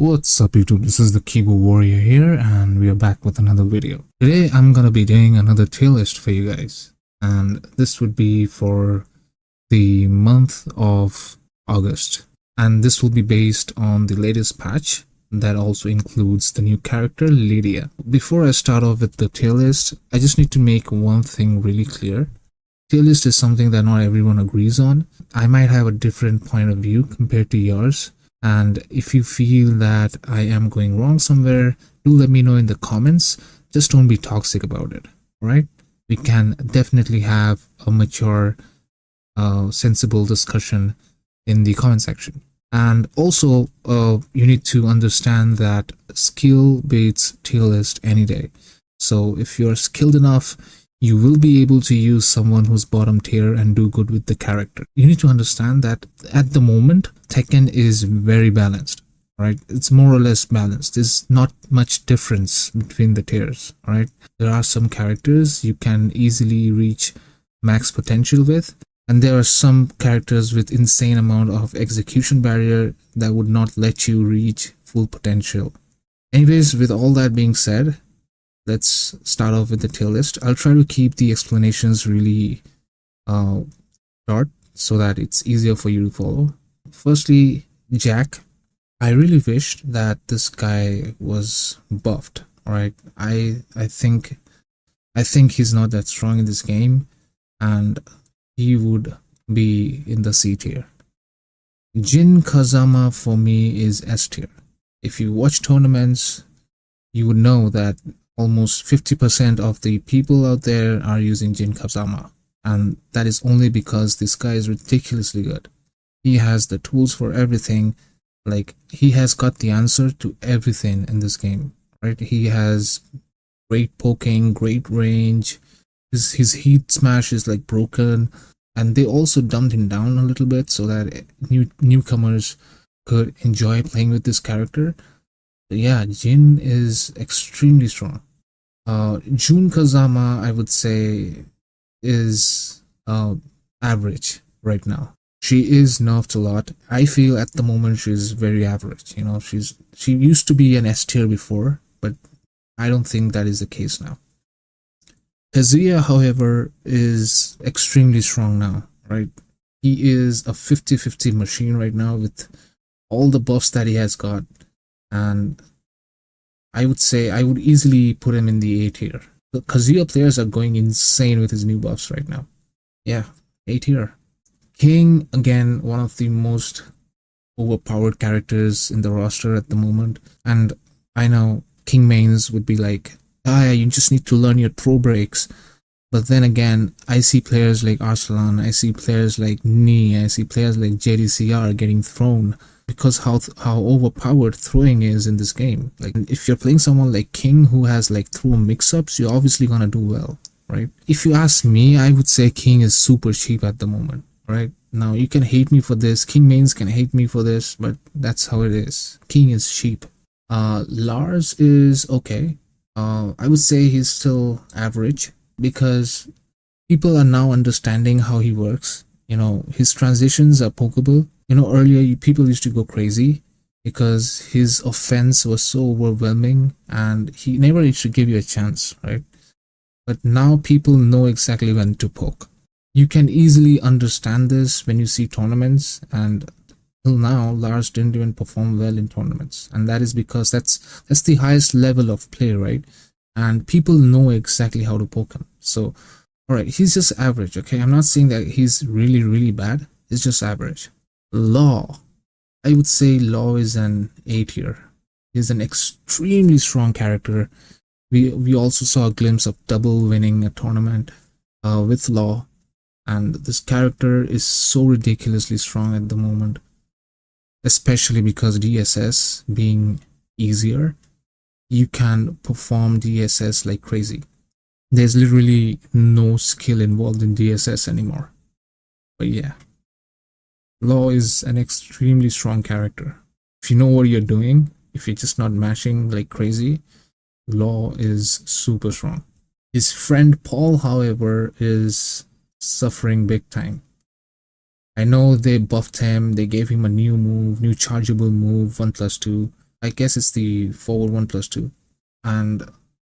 What's up YouTube, this is the Keyboard Warrior here and we are back with another video. Today I'm gonna be doing another tier list for you guys, and this would be for the month of August, and this will be based on the latest patch that also includes the new character Lidia. Before I start off with the tier list, I just need to make one thing really clear. Tier list is something that not everyone agrees on. I might have a different point of view compared to yours. And if you feel that I am going wrong somewhere, do let me know in the comments. Just don't be toxic about it, alright? We can definitely have a mature, sensible discussion in the comment section. And also, you need to understand that skill beats tier list any day. So if you're skilled enough, you will be able to use someone who's bottom tier and do good with the character. You need to understand that at the moment, Tekken is very balanced, right? It's more or less balanced. There's not much difference between the tiers, right? There are some characters you can easily reach max potential with, and there are some characters with insane amount of execution barrier that would not let you reach full potential. Anyways, with all that being said, let's start off with the tier list. I'll try to keep the explanations really short so that it's easier for you to follow. Firstly, Jack. I really wished that this guy was buffed. Alright, I think he's not that strong in this game, and he would be in the C tier. Jin Kazama for me is S tier. If you watch tournaments, you would know that almost 50% of the people out there are using Jin Kazama, and that is only because this guy is ridiculously good. He has the tools for everything. Like, he has got the answer to everything in this game, right? He has great poking, great range. His heat smash is like broken, and they also dumbed him down a little bit so that newcomers could enjoy playing with this character. But yeah, Jin is extremely strong. Jun Kazama, I would say, is average right now. She is nerfed a lot. I feel at the moment she's very average. You know, she used to be an S tier before, but I don't think that is the case now. Kazuya, however, is extremely strong now, right? He is a 50-50 machine right now with all the buffs that he has got, and I would say I would easily put him in the A tier. The Kazuya players are going insane with his new buffs right now. Yeah, A tier. King, again, one of the most overpowered characters in the roster at the moment. And I know King mains would be like, you just need to learn your throw breaks. But then again, I see players like Arsalan, I see players like Ni, I see players like JDCR getting thrown because how overpowered throwing is in this game. Like, if you're playing someone like King who has like throw mix-ups, you're obviously gonna do well, right? If you ask me, I would say King is super cheap at the moment, right? Now, you can hate me for this, King mains can hate me for this, but that's how it is. King is cheap. Lars is okay. I would say he's still average because people are now understanding how he works. You know, his transitions are pokeable. You know, earlier people used to go crazy because his offense was so overwhelming and he never used to give you a chance, right? But now people know exactly when to poke. You can easily understand this when you see tournaments, and till now Lars didn't even perform well in tournaments, and that is because that's the highest level of play, right? And people know exactly how to poke him. So alright, he's just average, okay? I'm not saying that he's really bad, he's just average. Law, I would say Law is an A tier. He's an extremely strong character. We also saw a glimpse of double winning a tournament with Law, and this character is so ridiculously strong at the moment, especially because DSS being easier, you can perform DSS like crazy. There's literally no skill involved in DSS anymore. But yeah, Law is an extremely strong character. If you know what you're doing, if you're just not mashing like crazy, Law is super strong. His friend Paul, however, is suffering big time. I know they buffed him, they gave him a new move, new chargeable move, 1+2, I guess it's the forward 1+2, and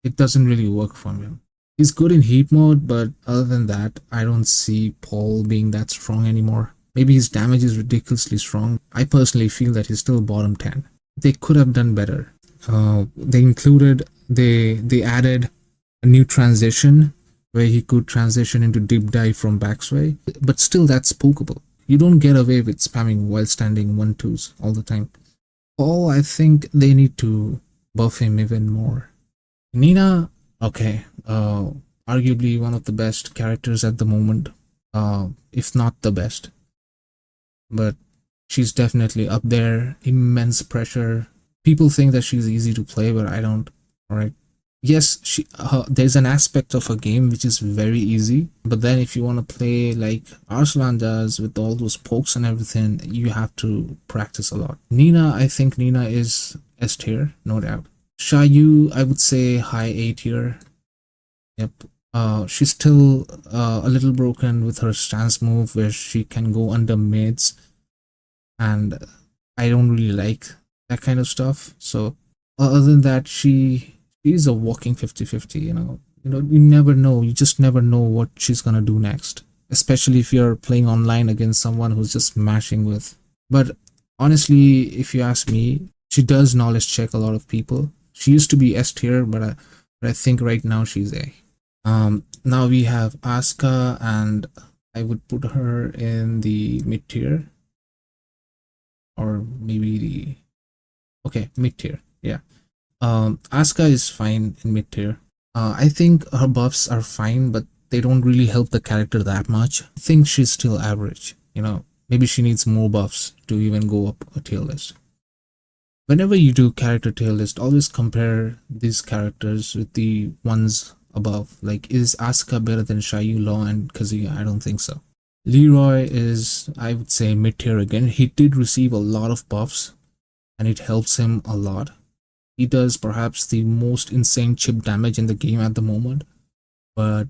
it doesn't really work for him. He's good in heat mode, but other than that, I don't see Paul being that strong anymore. Maybe his damage is ridiculously strong. I personally feel that he's still bottom 10. They could have done better. They added a new transition where he could transition into deep dive from backsway, but still that's pokeable. You don't get away with spamming while standing 1-2s all the time. Paul, I think they need to buff him even more. Nina, okay, arguably one of the best characters at the moment, if not the best. But she's definitely up there. Immense pressure. People think that she's easy to play, but I don't. All right. Yes, there's an aspect of a game which is very easy, but then if you want to play like Arslan does with all those pokes and everything, you have to practice a lot. Nina, I think Nina is S tier, no doubt. Shayu, I would say high A tier. Yep. She's still a little broken with her stance move where she can go under mids, and I don't really like that kind of stuff. So other than that, she's a walking 50-50. You never know. You just never know what she's gonna do next, especially if you're playing online against someone who's just mashing with. But honestly, if you ask me, she does knowledge check a lot of people. She used to be S tier, but I think right now she's A. Now we have Asuka, and I would put her in the mid tier, or maybe mid tier. Yeah. Asuka is fine in mid tier. I think her buffs are fine, but they don't really help the character that much. I think she's still average. Maybe she needs more buffs to even go up a tier list. Whenever you do character tier list, always compare these characters with the ones above. Like, is Asuka better than Shayu, Law, and Kazuya? I don't think so. Leroy is, I would say, mid tier again. He did receive a lot of buffs, and it helps him a lot. He does perhaps the most insane chip damage in the game at the moment, but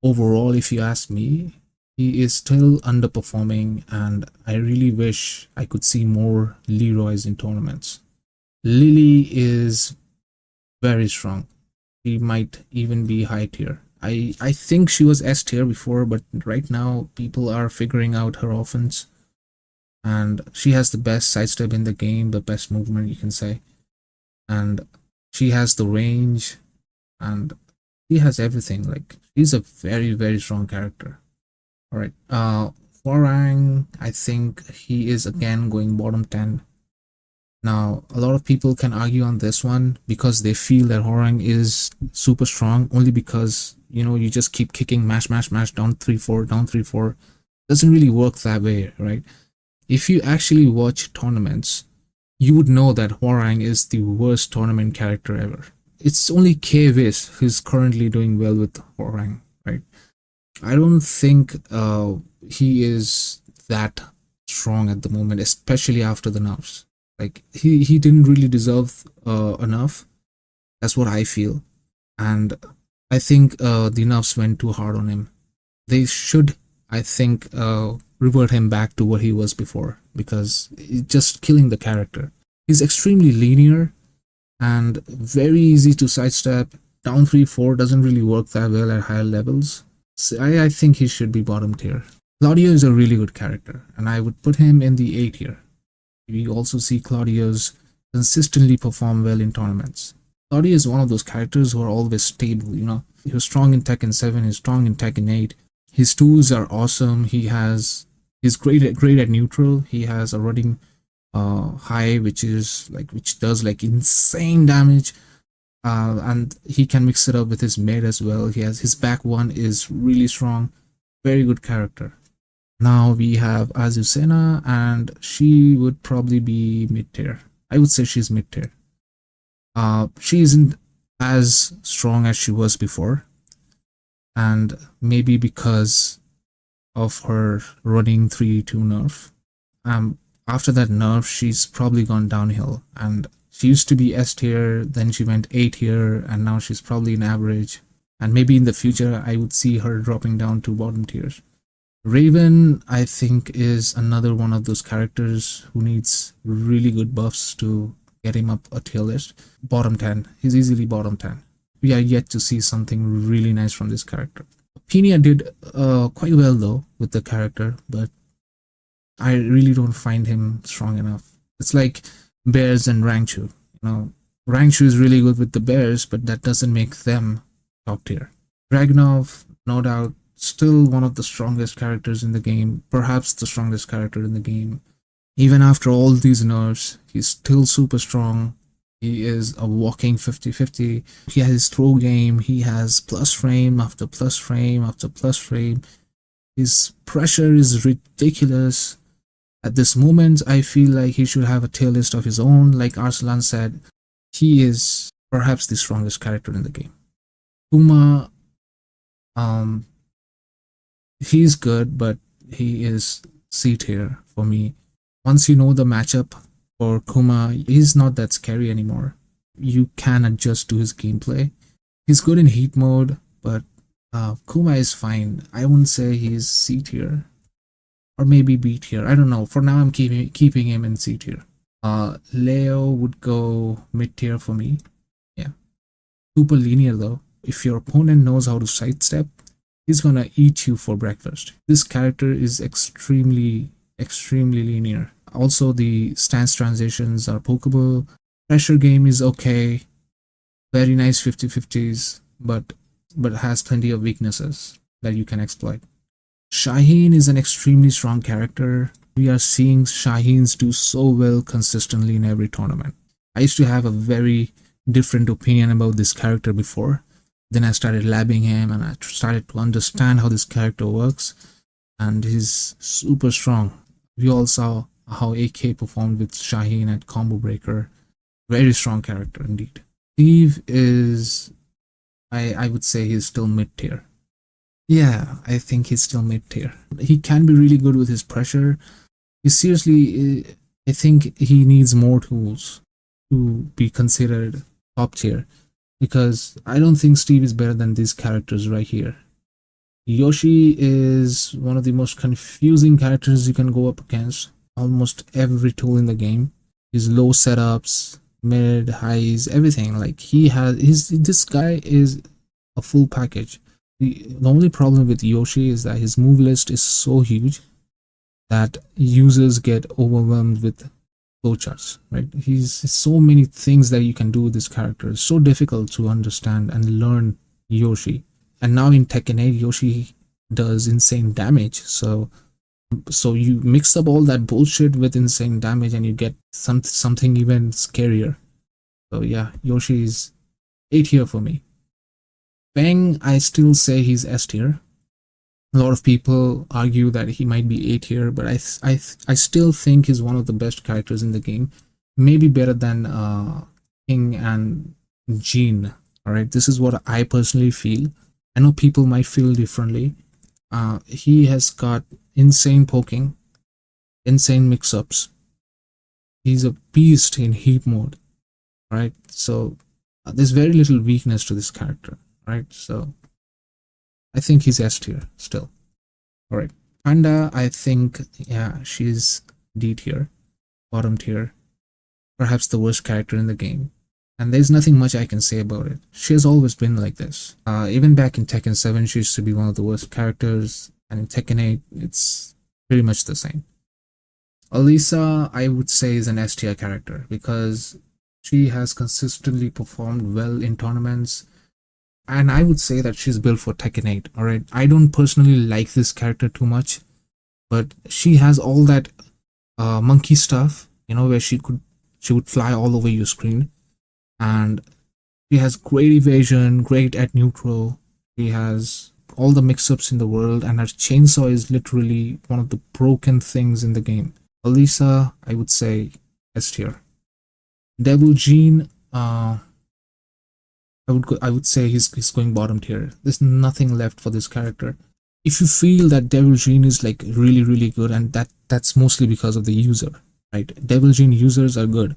overall, if you ask me, he is still underperforming, and I really wish I could see more Leroys in tournaments. Lily is very strong. She might even be high tier. I think she was S tier before, but right now people are figuring out her offense, and she has the best sidestep in the game, the best movement, you can say, and she has the range, and she has everything. Like, she's a very, very strong character. All right. Hwoarang, I think he is again going bottom 10. Now, a lot of people can argue on this one because they feel that Hwoarang is super strong only because, you just keep kicking mash, down 3-4, down 3-4. Doesn't really work that way, right? If you actually watch tournaments, you would know that Hwoarang is the worst tournament character ever. It's only K-Wiz who's currently doing well with Hwoarang, right? I don't think he is that strong at the moment, especially after the nerfs. Like, he didn't really deserve enough. That's what I feel. And I think the nerfs went too hard on him. They should, I think, revert him back to what he was before, because it's just killing the character. He's extremely linear and very easy to sidestep. Down 3-4 doesn't really work that well at higher levels. So I think he should be bottom tier. Claudio is a really good character, and I would put him in the A tier. We also see Claudio's consistently perform well in tournaments. Claudio is one of those characters who are always stable, He was strong in Tekken 7, he's strong in Tekken 8. His tools are awesome. He's great at neutral. He has a running high, which does like insane damage. And he can mix it up with his mid as well. His back one is really strong. Very good character. Now we have Azucena, and she would probably be mid tier. I would say she's mid tier. She isn't as strong as she was before, and maybe because of her running 3-2 nerf. After that nerf, she's probably gone downhill, and she used to be S tier, then she went A tier, and now she's probably in average. And maybe in the future, I would see her dropping down to bottom tiers. Raven, I think, is another one of those characters who needs really good buffs to get him up a tier list. Bottom 10. He's easily bottom 10. We are yet to see something really nice from this character. Pina did quite well though with the character, but I really don't find him strong enough. It's like Bears and Rangchu. Rangchu is really good with the Bears, but that doesn't make them top tier. Dragunov, no doubt, still one of the strongest characters in the game, perhaps the strongest character in the game. Even after all these nerfs, he's still super strong. He is a walking 50-50. He has his throw game. He has plus frame after plus frame after plus frame. His pressure is ridiculous. At this moment, I feel like he should have a tier list of his own. Like Arslan said, he is perhaps the strongest character in the game. Kuma, he's good, but he is C tier for me. Once you know the matchup for Kuma, he's not that scary anymore. You can adjust to his gameplay. He's good in heat mode, but Kuma is fine. I wouldn't say he's C tier. Or maybe B tier. I don't know. For now, I'm keeping him in C tier. Leo would go mid tier for me. Yeah. Super linear though. If your opponent knows how to sidestep, he's gonna eat you for breakfast. This character is extremely linear. Also, the stance transitions are pokeable. Pressure game is okay. Very nice 50-50s, but has plenty of weaknesses that you can exploit. Shaheen is an extremely strong character. We are seeing Shaheens do so well consistently in every tournament. I used to have a very different opinion about this character before. Then I started labbing him and I started to understand how this character works, and he's super strong. We all saw how AK performed with Shaheen at Combo Breaker. Very strong character indeed. Steve is, I would say he's still mid tier. Yeah, I think he's still mid tier. He can be really good with his pressure. I think he needs more tools to be considered top tier, because I don't think Steve is better than these characters right here. Yoshi is one of the most confusing characters you can go up against. Almost every tool in the game. His low setups, mid, highs, everything. Like this guy is a full package. The only problem with Yoshi is that his move list is so huge that users get overwhelmed with flowcharts, right? He's so many things that you can do with this character. It's so difficult to understand and learn Yoshi. And now in Tekken 8, Yoshi does insane damage. So you mix up all that bullshit with insane damage and you get something even scarier. So yeah, Yoshi is A tier for me. Feng, I still say he's S tier. A lot of people argue that he might be A tier, but I still think he's one of the best characters in the game. Maybe better than King and Jean. Alright, this is what I personally feel. I know people might feel differently. He has got insane poking, insane mix-ups. He's a beast in heat mode. Right, so there's very little weakness to this character. Right, so I think he's S tier still. All right, Panda, I think, yeah, she's D tier, bottom tier, perhaps the worst character in the game. And there's nothing much I can say about it. She has always been like this. Even back in Tekken 7, she used to be one of the worst characters, and in Tekken 8, it's pretty much the same. Alisa, I would say, is an S tier character because she has consistently performed well in tournaments. And I would say that she's built for Tekken 8, alright? I don't personally like this character too much, but she has all that monkey stuff, where she would fly all over your screen. And she has great evasion, great at neutral. She has all the mix-ups in the world, and her chainsaw is literally one of the broken things in the game. Alisa, I would say S tier. Devil Jean, I would say he's going bottom tier. There's nothing left for this character. If you feel that Devil Jean is like really good, and that's mostly because of the user, right? Devil Jean users are good,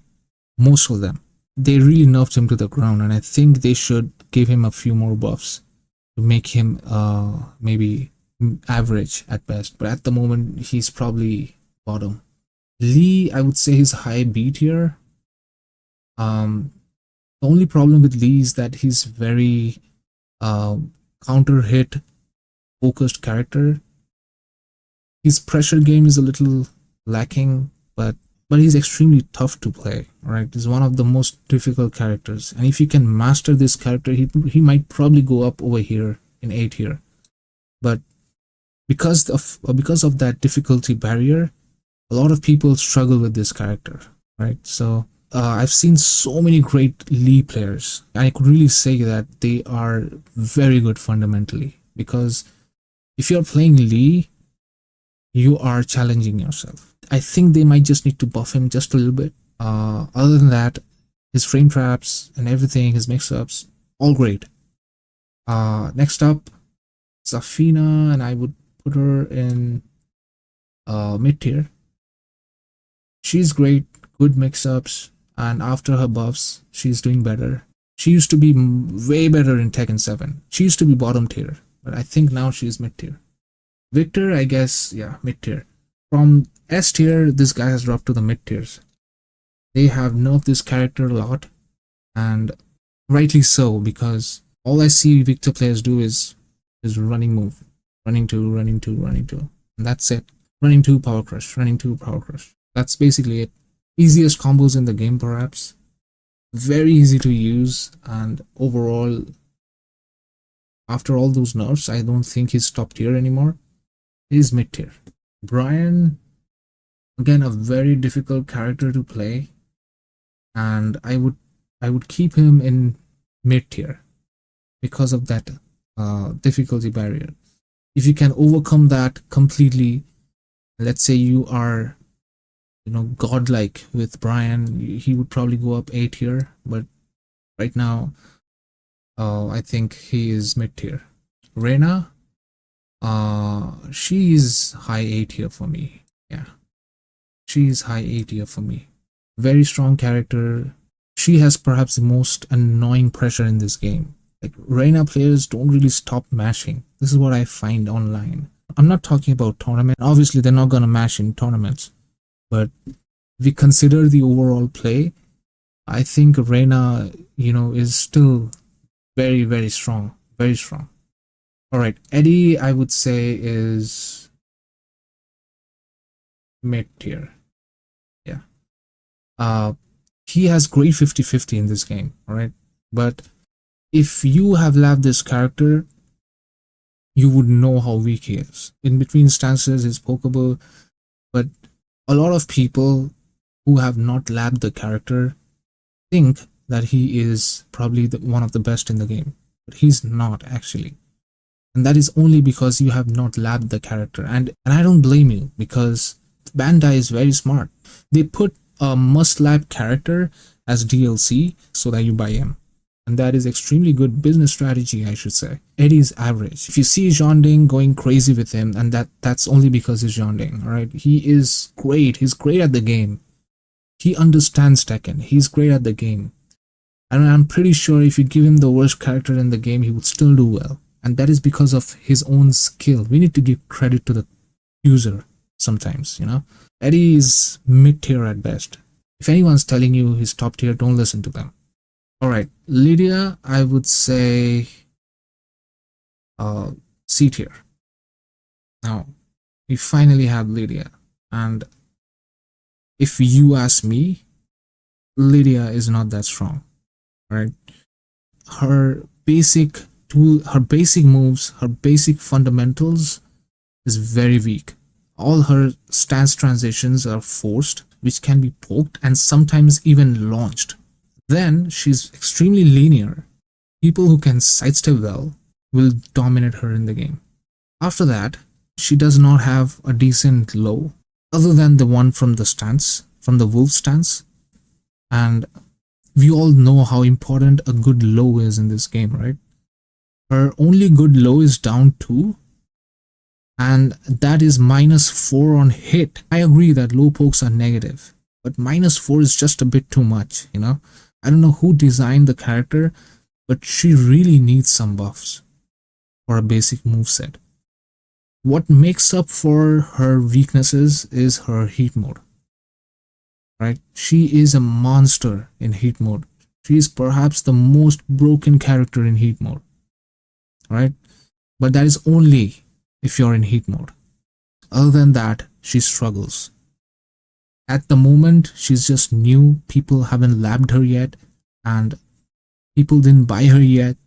most of them. They really nerfed him to the ground, and I think they should give him a few more buffs to make him maybe average at best. But at the moment, he's probably bottom. Lee, I would say he's high B tier. The only problem with Lee is that he's very counter hit focused character. His pressure game is a little lacking, but he's extremely tough to play. Right, he's one of the most difficult characters, and if you can master this character, he might probably go up over here in 8 here. But because of that difficulty barrier, a lot of people struggle with this character. Right, so I've seen so many great Lee players, and I could really say that they are very good fundamentally, because if you're playing Lee, you are challenging yourself. I think they might just need to buff him just a little bit. Other than that, his frame traps and everything, his mix-ups, all great. Next up, Zafina, and I would put her in mid tier. She's great, good mix-ups, and after her buffs, she's doing better. She used to be way better in Tekken 7. She used to be bottom tier, but I think now she's mid tier. Victor, I guess, yeah, mid tier. From S tier, this guy has dropped to the mid tiers. They have nerfed this character a lot, and rightly so, because all I see Victor players do is running move, running two, running two, running two, and that's it. Running two, power crush, running two, power crush. That's basically it. Easiest combos in the game, perhaps. Very easy to use, and overall, after all those nerfs, I don't think he's top tier anymore. He's mid tier. Brian, again, a very difficult character to play, and I would keep him in mid tier because of that difficulty barrier. If you can overcome that completely, let's say you are godlike with Brian, he would probably go up 8 tier, but right now I think he is mid tier. Reina, she's high 8 here for me. Yeah, she's high 8 here for me. Very strong character. She has perhaps the most annoying pressure in this game. Like, Reina players don't really stop mashing. This is what I find online. I'm not talking about tournament. Obviously, they're not gonna mash in tournaments, but if we consider the overall play, I think Reina, is still very, very strong. Very strong. Alright, Eddie, I would say, is mid tier. Yeah. He has great 50-50 in this game, alright? But if you have labbed this character, you would know how weak he is. In between stances, he's pokeable, but a lot of people who have not labbed the character think that he is probably one of the best in the game, but he's not actually. And that is only because you have not labbed the character, and I don't blame you, because Bandai is very smart. They put a must lab character as DLC so that you buy him, and that is extremely good business strategy, I should say. Eddie is average. If you see Zhonding going crazy with him, and that's only because he's Zhonding. Alright, he is great. He's great at the game. He understands Tekken. He's great at the game, and I'm pretty sure if you give him the worst character in the game, he would still do well. And that is because of his own skill. We need to give credit to the user sometimes, Eddie is mid tier at best. If anyone's telling you he's top tier, don't listen to them. Alright, Lidia, I would say C tier. Now, we finally have Lidia, and if you ask me, Lidia is not that strong. Right? Her basic moves, her basic fundamentals is very weak. All her stance transitions are forced, which can be poked and sometimes even launched. Then she's extremely linear. People who can sidestep well will dominate her in the game. After that, she does not have a decent low, other than the one from the wolf stance. And we all know how important a good low is in this game, right? Her only good low is down 2, and that is -4 on hit. I agree that low pokes are negative, but -4 is just a bit too much, I don't know who designed the character, but she really needs some buffs for a basic moveset. What makes up for her weaknesses is her heat mode. right? She is a monster in heat mode. She is perhaps the most broken character in heat mode, right? But that is only if you're in heat mode. Other than that, she struggles. At the moment, she's just new. People haven't labbed her yet, and people didn't buy her yet.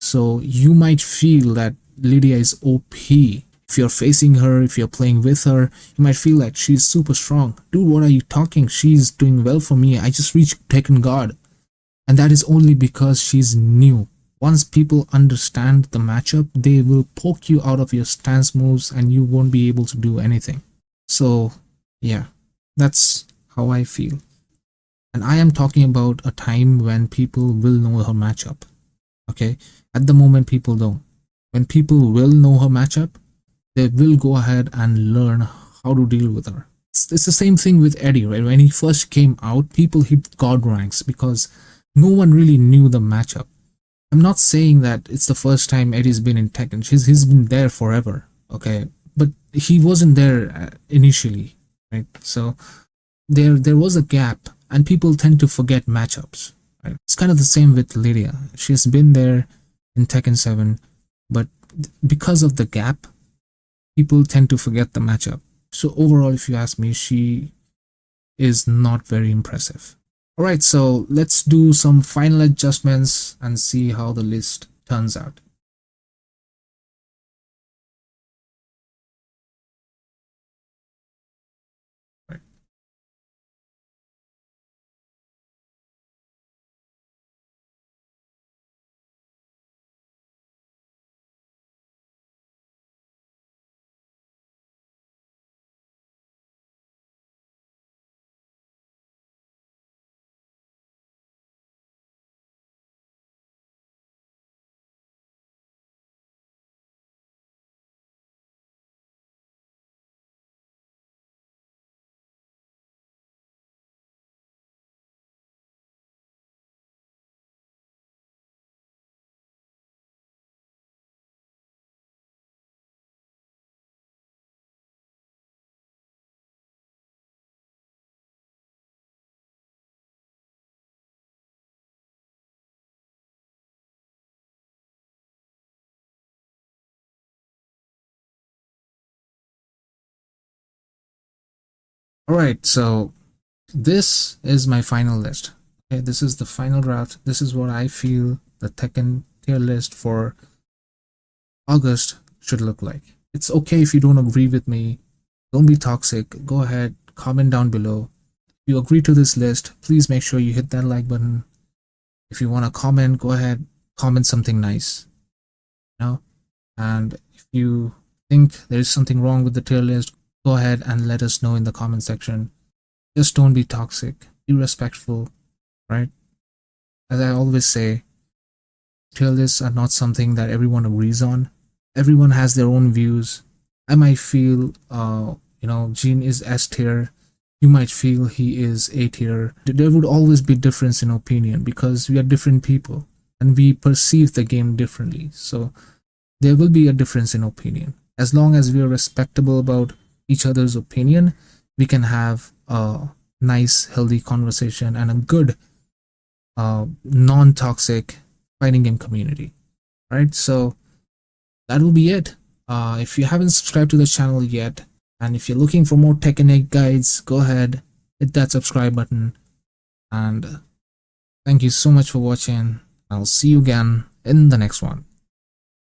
So you might feel that Lidia is OP. If you're facing her, if you're playing with her, you might feel like she's super strong. Dude, what are you talking? She's doing well for me. I just reached Tekken God. And that is only because she's new. Once people understand the matchup, they will poke you out of your stance moves and you won't be able to do anything. So, yeah, that's how I feel. And I am talking about a time when people will know her matchup. Okay? At the moment, people don't. When people will know her matchup, they will go ahead and learn how to deal with her. It's the same thing with Eddie, right? When he first came out, people hit God ranks because no one really knew the matchup. I'm not saying that it's the first time Eddie's been in Tekken. He's been there forever, okay? But he wasn't there initially, right? So there was a gap, and people tend to forget matchups, right? It's kind of the same with Lidia. She's been there in Tekken 7, but because of the gap, people tend to forget the matchup. So overall, if you ask me, she is not very impressive. Alright, so let's do some final adjustments and see how the list turns out. Right. Alright, so this is my final list. Okay, this is the final draft. This is what I feel the Tekken tier list for August should look like. It's okay if you don't agree with me. Don't be toxic. Go ahead, comment down below. If you agree to this list, please make sure you hit that like button. If you want to comment, go ahead, comment something nice. You know? And if you think there is something wrong with the tier list, go ahead and let us know in the comment section. Just don't be toxic. Be respectful, right? As I always say, tier lists are not something that everyone agrees on. Everyone has their own views. I might feel, Gene is S tier. You might feel he is A tier. There would always be difference in opinion because we are different people and we perceive the game differently. So there will be a difference in opinion. As long as we are respectable about each other's opinion, we can have a nice, healthy conversation and a good, non-toxic fighting game community. Right? So that will be it. If you haven't subscribed to the channel yet, and if you're looking for more Tekken 8 guides, go ahead, hit that subscribe button. And thank you so much for watching. I'll see you again in the next one.